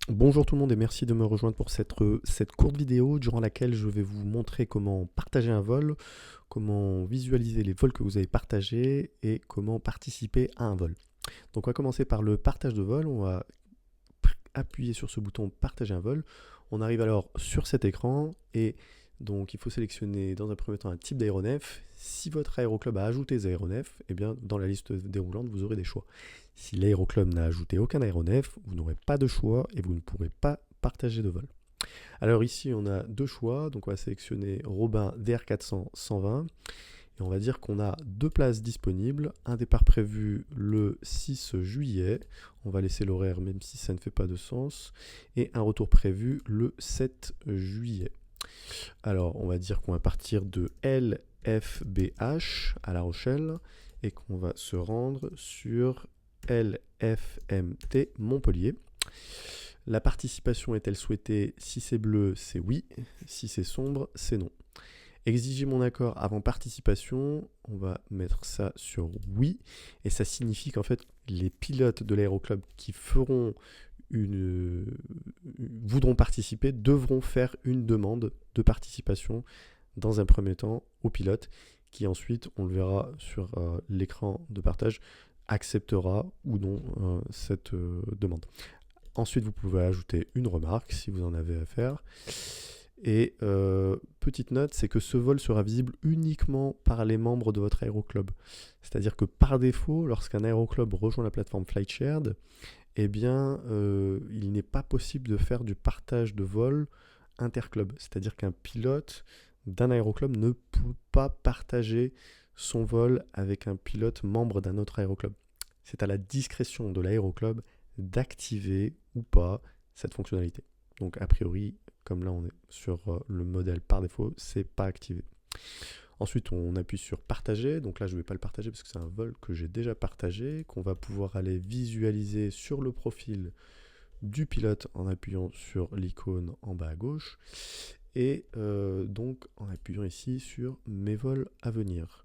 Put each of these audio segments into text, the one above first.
Bonjour tout le monde et merci de me rejoindre pour cette courte vidéo durant laquelle je vais vous montrer comment partager un vol, comment visualiser les vols que vous avez partagés et comment participer à un vol. Donc on va commencer par le partage de vol, on va appuyer sur ce bouton partager un vol. On arrive alors sur cet écran et donc il faut sélectionner dans un premier temps un type d'aéronef. Si votre aéroclub a ajouté des aéronefs, eh bien dans la liste déroulante vous aurez des choix. Si l'aéroclub n'a ajouté aucun aéronef, vous n'aurez pas de choix et vous ne pourrez pas partager de vol. Alors ici on a deux choix, donc on va sélectionner Robin DR400 120 et on va dire qu'on a deux places disponibles, un départ prévu le 6 juillet, on va laisser l'horaire même si ça ne fait pas de sens, et un retour prévu le 7 juillet. Alors on va dire qu'on va partir de LFBH à La Rochelle et qu'on va se rendre sur LFMT Montpellier. La participation est-elle souhaitée? Si c'est bleu, c'est oui. Si c'est sombre, c'est non. Exiger mon accord avant participation, on va mettre ça sur oui. Et ça signifie qu'en fait, les pilotes de l'aéroclub qui voudront participer devront faire une demande de participation dans un premier temps au pilote qui ensuite, on le verra sur l'écran de partage, acceptera ou non cette demande. Ensuite, vous pouvez ajouter une remarque si vous en avez à faire. Et petite note, c'est que ce vol sera visible uniquement par les membres de votre aéroclub. C'est-à-dire que par défaut, lorsqu'un aéroclub rejoint la plateforme FlightShared, eh bien, il n'est pas possible de faire du partage de vol interclub. C'est-à-dire qu'un pilote d'un aéroclub ne peut pas partager son vol avec un pilote membre d'un autre aéroclub. C'est à la discrétion de l'aéroclub d'activer ou pas cette fonctionnalité. Donc a priori, comme là on est sur le modèle par défaut, c'est pas activé. Ensuite, on appuie sur partager. Donc là, je ne vais pas le partager parce que c'est un vol que j'ai déjà partagé, qu'on va pouvoir aller visualiser sur le profil du pilote en appuyant sur l'icône en bas à gauche et donc en appuyant ici sur mes vols à venir.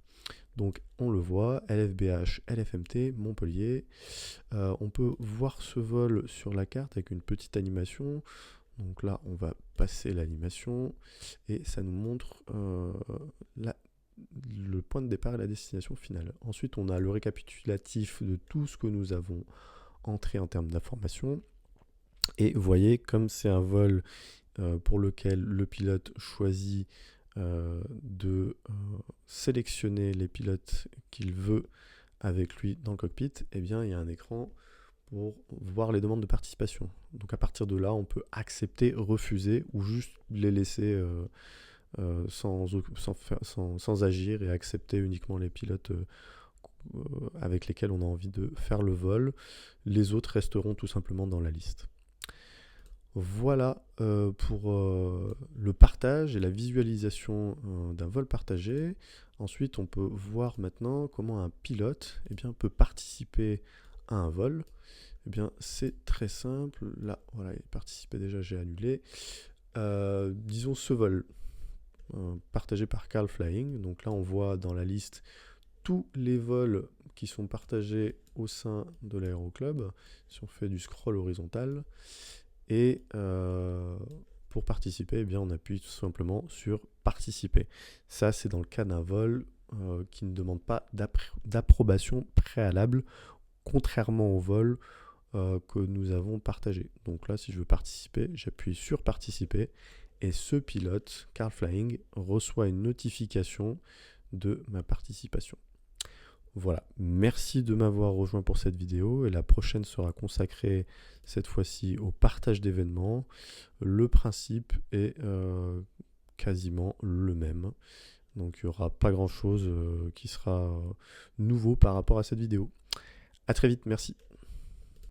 Donc on le voit, LFBH, LFMT, Montpellier. On peut voir ce vol sur la carte avec une petite animation. Donc là, on va passer l'animation et ça nous montre le point de départ et la destination finale. Ensuite, on a le récapitulatif de tout ce que nous avons entré en termes d'informations. Et vous voyez, comme c'est un vol pour lequel le pilote choisit de sélectionner les pilotes qu'il veut avec lui dans le cockpit, eh bien, il y a un écran pour voir les demandes de participation. Donc à partir de là, on peut accepter, refuser ou juste les laisser sans agir et accepter uniquement les pilotes avec lesquels on a envie de faire le vol. Les autres resteront tout simplement dans la liste. Voilà pour le partage et la visualisation d'un vol partagé. Ensuite, on peut voir maintenant comment un pilote peut participer à un vol. Eh bien, c'est très simple. Là, voilà, il participait déjà, j'ai annulé. Disons ce vol partagé par Carl Flying. Donc là, on voit dans la liste tous les vols qui sont partagés au sein de l'aéroclub. Si on fait du scroll horizontal. Et pour participer, eh bien, on appuie tout simplement sur participer. Ça, c'est dans le cas d'un vol qui ne demande pas d'approbation préalable, contrairement au vol que nous avons partagé. Donc là, si je veux participer, j'appuie sur participer et ce pilote, Carl Flying, reçoit une notification de ma participation. Voilà, merci de m'avoir rejoint pour cette vidéo et la prochaine sera consacrée cette fois-ci au partage d'événements. Le principe est quasiment le même, donc il n'y aura pas grand-chose qui sera nouveau par rapport à cette vidéo. A très vite, merci.